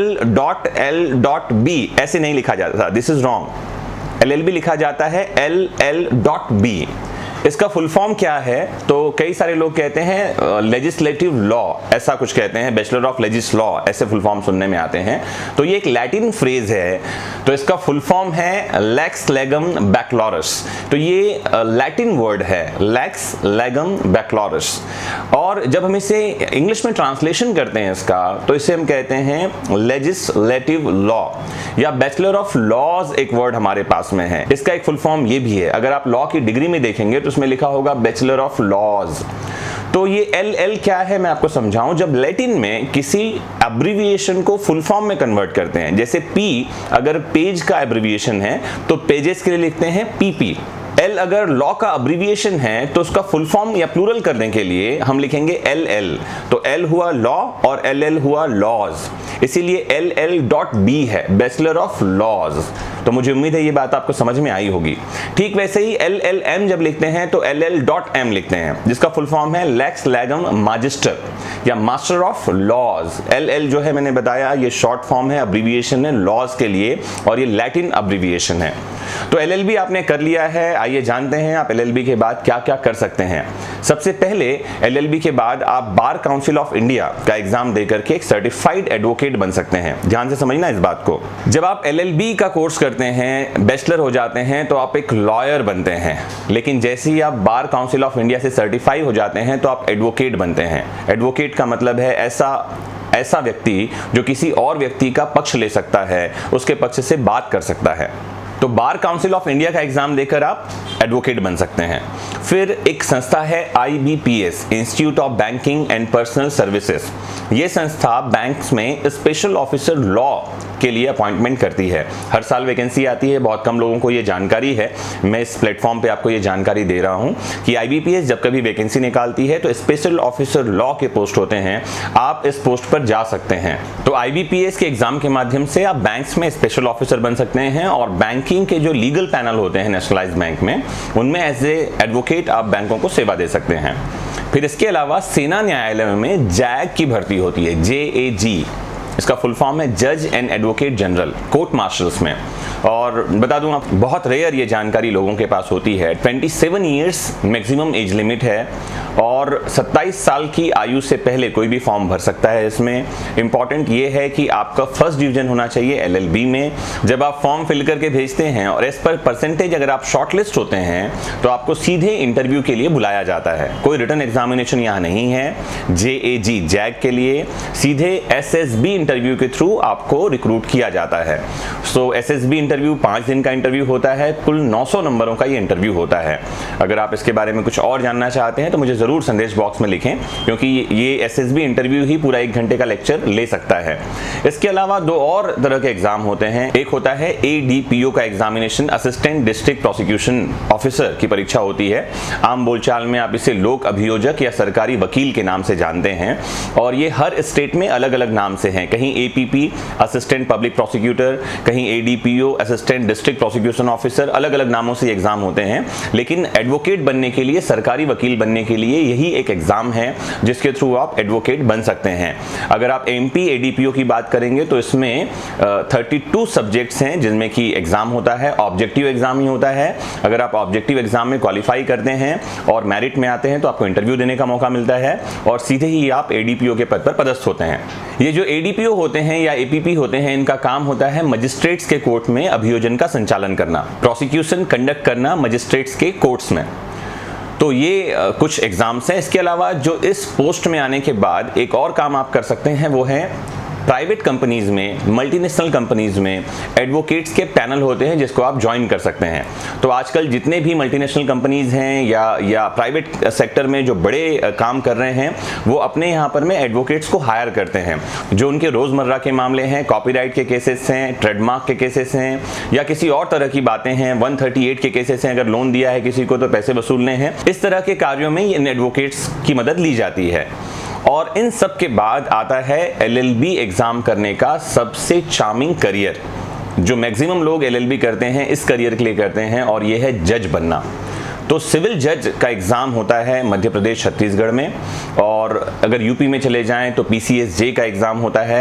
LL.B ऐसे नहीं लिखा जाता, दिस इज रॉन्ग। LLB लिखा जाता है LL.B। इसका फुल फॉर्म क्या है? तो कई सारे लोग कहते हैं लेजिस्लेटिव लॉ, ऐसा कुछ कहते हैं, बैचलर ऑफ लेजिस लॉ, ऐसे फुल फॉर्म सुनने में आते हैं। तो ये एक लैटिन फ्रेज है, तो इसका फुल फॉर्म है लेक्स लेगम बैक्लोरस। तो ये लैटिन वर्ड है, लेक्स लेगम बैक्लोरस। और जब हम इसे इंग्लिश में ट्रांसलेशन करते हैं इसका, तो इसे हम कहते हैं लेजिस्लेटिव लॉ या बैचलर ऑफ लॉज, एक वर्ड हमारे पास में है। इसका एक फुल फॉर्म ये भी है, अगर आप लॉ की डिग्री में देखेंगे तो उसमें लिखा होगा बैचलर ऑफ लॉज। तो ये LL क्या है मैं आपको समझाऊं। जब लैटिन में किसी एब्रिविएशन को फुल फॉर्म में कन्वर्ट करते हैं, जैसे P अगर पेज का एब्रिविएशन है तो पेजेस के लिए लिखते हैं PP। L अगर लॉ का अब्रिविएशन है तो उसका फुल फॉर्म या प्लूरल करने के लिए हम लिखेंगे LL। तो L हुआ लॉ और LL हुआ लॉज, इसीलिए LL.B है, बैचलर ऑफ लॉज। तो मुझे उम्मीद है ये बात आपको समझ में आई होगी। ठीक वैसे ही LLM जब लिखते हैं तो LL.M लिखते हैं, जिसका फुल फॉर्म है लेक्स लेगम मैजिस्टर या मास्टर ऑफ लॉज। LL जो है मैंने बताया ये शॉर्ट फॉर्म है, अब्रिविएशन है लॉज के लिए, और ये लैटिन अब्रिविएशन है। तो LLB आपने कर लिया है। आइए जानते हैं आप LLB के बाद क्या क्या कर सकते हैं। सबसे पहले LLB के बाद आप बार काउंसिल ऑफ इंडिया का एग्जाम देकर के एक सर्टिफाइड एडवोकेट बन सकते हैं। ध्यान से समझना इस बात को। जब आप LLB का कोर्स करते हैं, बैचलर हो जाते हैं, तो आप एक लॉयर बनते हैं, लेकिन जैसे ही आप बार काउंसिल ऑफ इंडिया से सर्टिफाई हो जाते हैं तो आप एडवोकेट बनते हैं। एडवोकेट का मतलब है ऐसा व्यक्ति जो किसी और व्यक्ति का पक्ष ले सकता है, उसके पक्ष से बात कर सकता है। तो बार काउंसिल ऑफ इंडिया का एग्जाम देकर आप एडवोकेट बन सकते हैं। फिर एक संस्था है IBPS, institute of banking and personal services. ये संस्था बैंक्स में स्पेशल ऑफिसर लॉ के लिए अपॉइंटमेंट करती है। हर साल वैकेंसी आती है, बहुत कम लोगों को ये जानकारी है। मैं इस प्लेटफॉर्म पे आपको ये जानकारी दे रहा हूँ कि IBPS जब कभी वैकेंसी निकालती है तो स्पेशल ऑफिसर लॉ के पोस्ट होते हैं, आप इस पोस्ट पर जा सकते हैं। तो IBPS के एग्जाम के माध्यम से आप बैंक्स में स्पेशल ऑफिसर बन सकते हैं, और बैंकिंग के जो लीगल पैनल होते हैं नेशनलाइज्ड बैंक में, उनमें एज ए एडवोकेट आप बैंकों को सेवा दे सकते हैं। फिर इसके अलावा सेना न्यायालय में जैग की भर्ती होती है, JAG। इसका फुल फॉर्म है जज and advocate general, court marshals में। और बता दूं आप, बहुत रेयर ये जानकारी लोगों के पास होती है। 27 ईयर्स मैक्सिमम एज लिमिट है, और 27 साल की आयु से पहले कोई भी फॉर्म भर सकता है। इसमें इंपॉर्टेंट ये है कि आपका फर्स्ट डिवीजन होना चाहिए LLB में। जब आप फॉर्म फिल करके भेजते हैं और इस पर परसेंटेज अगर आप शॉर्टलिस्ट होते हैं तो आपको सीधे इंटरव्यू के लिए बुलाया जाता है। कोई रिटन एग्जामिनेशन यहाँ नहीं है। JAG जैग के लिए सीधे SSB इंटरव्यू के थ्रू आपको रिक्रूट किया जाता है। सो SSB इंटरव्यू 5 दिन का इंटरव्यू होता है, कुल 900 नंबरों का ये इंटरव्यू होता है। अगर आप इसके बारे में कुछ और जानना चाहते हैं तो मुझे जरूर संदेश बॉक्स में लिखें, क्योंकि ये SSB इंटरव्यू ही पूरा 1 घंटे का लेक्चर ले सकता है। इसके अलावा 2 और तरह के एग्जाम होते हैं। एक होता है ADPO का examination, assistant district prosecution officer की परीक्षा होती है। आम बोलचाल में आप इसे लोक अभियोजक या सरकारी वकील के नाम से जानते हैं, और ये हर स्टेट में अलग अलग नाम से हैं। कहीं APP असिस्टेंट पब्लिक प्रोसिक्यूटर, कहीं ADPO assistant district prosecution officer, अलग अलग नामों से एग्जाम होते हैं। लेकिन एडवोकेट बनने के लिए, सरकारी वकील बनने के लिए यही एक एग्जाम है जिसके थ्रू आप एडवोकेट बन सकते हैं। अगर आप MP ADPO की बात करेंगे तो इसमें 32 सब्जेक्ट्स हैं जिनमें कि एग्जाम होता है, ऑब्जेक्टिव एग्जाम ही होता है। अगर आप ऑब्जेक्टिव एग्जाम में क्वालिफाई करते हैं और मेरिट में आते हैं तो आपको इंटरव्यू देने का मौका मिलता है, और सीधे ही आप ADPO के पद पर पदस्थ होते हैं। ये जो ADPO होते हैं या APP होते हैं, इनका काम होता है मजिस्ट्रेट्स के कोर्ट में अभियोजन का संचालन करना, प्रोसिक्यूशन कंडक्ट करना मजिस्ट्रेट्स के कोर्ट्स में। तो ये कुछ एग्जाम्स हैं। इसके अलावा जो इस पोस्ट में आने के बाद एक और काम आप कर सकते हैं, वो है प्राइवेट कंपनीज में, मल्टीनेशनल कंपनीज में एडवोकेट्स के पैनल होते हैं जिसको आप ज्वाइन कर सकते हैं। तो आजकल जितने भी मल्टीनेशनल कंपनीज हैं या प्राइवेट सेक्टर में जो बड़े काम कर रहे हैं, वो अपने यहाँ पर में एडवोकेट्स को हायर करते हैं। जो उनके रोजमर्रा के मामले हैं, कॉपीराइट के केसेस हैं, ट्रेडमार्क के केसेस हैं, या किसी और तरह की बातें हैं, 138 के केसेस हैं, अगर लोन दिया है किसी को तो पैसे वसूलने हैं, इस तरह के कार्यों में इन एडवोकेट्स की मदद ली जाती है। और इन सब के बाद आता है LLB एग्जाम करने का सबसे चार्मिंग करियर, जो मैक्सिमम लोग LLB करते हैं इस करियर के लिए करते हैं, और यह है जज बनना। तो सिविल जज का एग्जाम होता है मध्य प्रदेश छत्तीसगढ़ में, और अगर यूपी में चले जाएं तो PCSJ का एग्जाम होता है।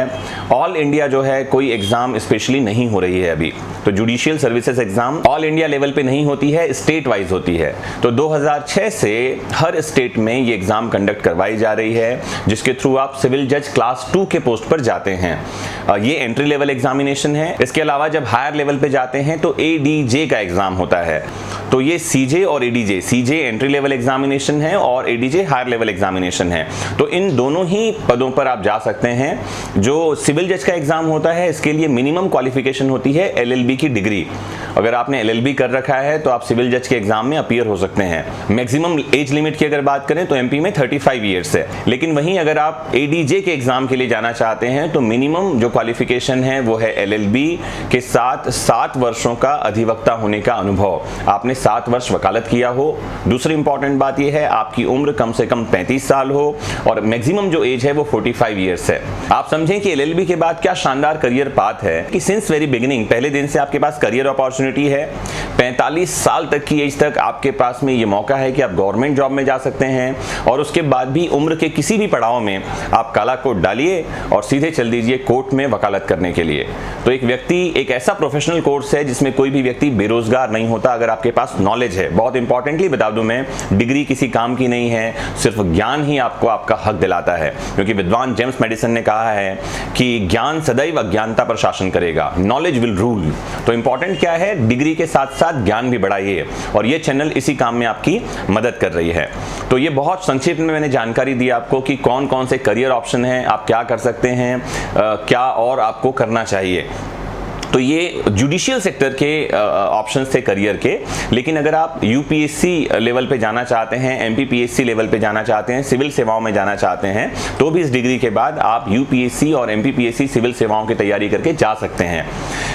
ऑल इंडिया जो है कोई एग्जाम स्पेशली नहीं हो रही है अभी, तो judicial services exam all India level पे नहीं होती है, स्टेट वाइज होती है। तो 2006 से हर स्टेट में ये एग्जाम कंडक्ट करवाई जा रही है, जिसके थ्रू आप सिविल जज क्लास 2 के पोस्ट पर जाते हैं। ये एंट्री लेवल एग्जामिनेशन है। इसके अलावा जब हायर लेवल पे जाते हैं तो ADJ का एग्जाम होता है। तो ये CJ और ADJ, CJ entry level examination है और ADJ हायर लेवल एग्जामिनेशन है। तो इन दोनों ही पदों पर आप जा सकते हैं। जो सिविल जज का एग्जाम होता है, इसके लिए मिनिमम क्वालिफिकेशन होती है LLB की डिग्री। अगर आपने LLB कर रखा है तो आप सिविल जज के एग्जाम में अपीयर हो सकते हैं। मैक्सिमम एज लिमिट की अगर बात करें तो MP में 35 ईयर्स है। लेकिन वहीं अगर आप ADJ के एग्जाम के लिए जाना चाहते हैं तो मिनिमम जो क्वालिफिकेशन है वो है LLB के साथ 7 वर्षों का अधिवक्ता होने का अनुभव, आपने 7 वर्ष वकालत किया हो। दूसरी इंपॉर्टेंट बात यह है आपकी उम्र कम से कम 35 साल हो और मैक्सिमम जो एज है वो 45 ईयर्स है। आप समझें कि LLB के बाद क्या शानदार करियर पाथ है कि सिंस वेरी बिगिनिंग, पहले दिन से आपके पास करियर अपॉर्चुनिटी है। 45 साल तक की एज तक आपके पास में ये मौका है कि आप गवर्नमेंट जॉब में जा सकते हैं, और उसके बाद भी उम्र के किसी भी पड़ाव में आप काला कोट डालिए और सीधे चल दीजिए कोर्ट में वकालत करने के लिए। तो एक ऐसा प्रोफेशनल कोर्स है जिसमें कोई भी व्यक्ति बेरोजगार नहीं होता अगर आपके पास नॉलेज है। बहुत इंपॉर्टेंटली बता दूं मैं, डिग्री किसी काम की नहीं है, सिर्फ ज्ञान ही आपको आपका हक दिलाता है, क्योंकि विद्वान जेम्स मैडिसन ने कहा है कि ज्ञान सदैव अज्ञानता पर शासन करेगा, नॉलेज विल रूल। तो इंपॉर्टेंट क्या है, डिग्री के साथ साथ ज्ञान भी बढ़ाइए, और ये चैनल इसी काम में आपकी मदद कर रही है। तो ये बहुत संक्षिप्त में मैंने जानकारी दी आपको कि कौन कौन से करियर ऑप्शन हैं, आप क्या कर सकते हैं, क्या और आपको करना चाहिए। तो ये जुडिशियल सेक्टर के ऑप्शंस थे करियर के। लेकिन अगर आप UPSC लेवल पे जाना चाहते हैं, MPPSC लेवल पे जाना चाहते हैं, सिविल सेवाओं में जाना चाहते हैं, तो भी इस डिग्री के बाद आप UPSC और MPPSC सिविल सेवाओं की तैयारी करके जा सकते हैं।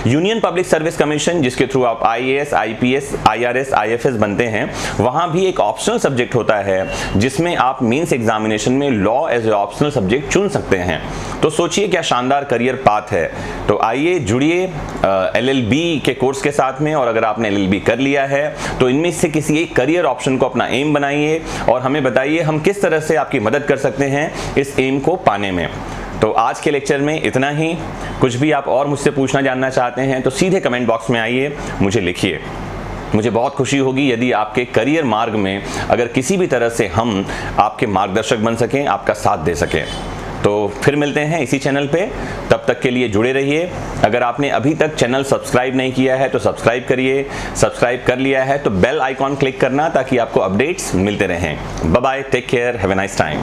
यूनियन पब्लिक सर्विस कमीशन, जिसके थ्रू आप IAS, IPS, IRS, IFS बनते हैं, वहां भी एक ऑप्शनल सब्जेक्ट होता है जिसमें आप मेंस एग्जामिनेशन में law as a optional subject चुन सकते हैं। तो सोचिए क्या शानदार करियर पाथ है। तो आइए जुड़िए LLB के कोर्स के साथ में, और अगर आपने LLB कर लिया है तो इनमें से किसी एक करियर ऑप्शन को अपना एम बनाइए और हमें बताइए हम किस तरह से आपकी मदद कर सकते हैं इस एम को पाने में। तो आज के लेक्चर में इतना ही। कुछ भी आप और मुझसे पूछना जानना चाहते हैं तो सीधे कमेंट बॉक्स में आइए, मुझे लिखिए। मुझे बहुत खुशी होगी यदि आपके करियर मार्ग में अगर किसी भी तरह से हम आपके मार्गदर्शक बन सकें, आपका साथ दे सकें। तो फिर मिलते हैं इसी चैनल पे, तब तक के लिए जुड़े रहिए। अगर आपने अभी तक चैनल सब्सक्राइब नहीं किया है तो सब्सक्राइब करिए, सब्सक्राइब कर लिया है तो बेल आइकॉन क्लिक करना ताकि आपको अपडेट्स मिलते रहें। Bye bye, take care, have a nice time.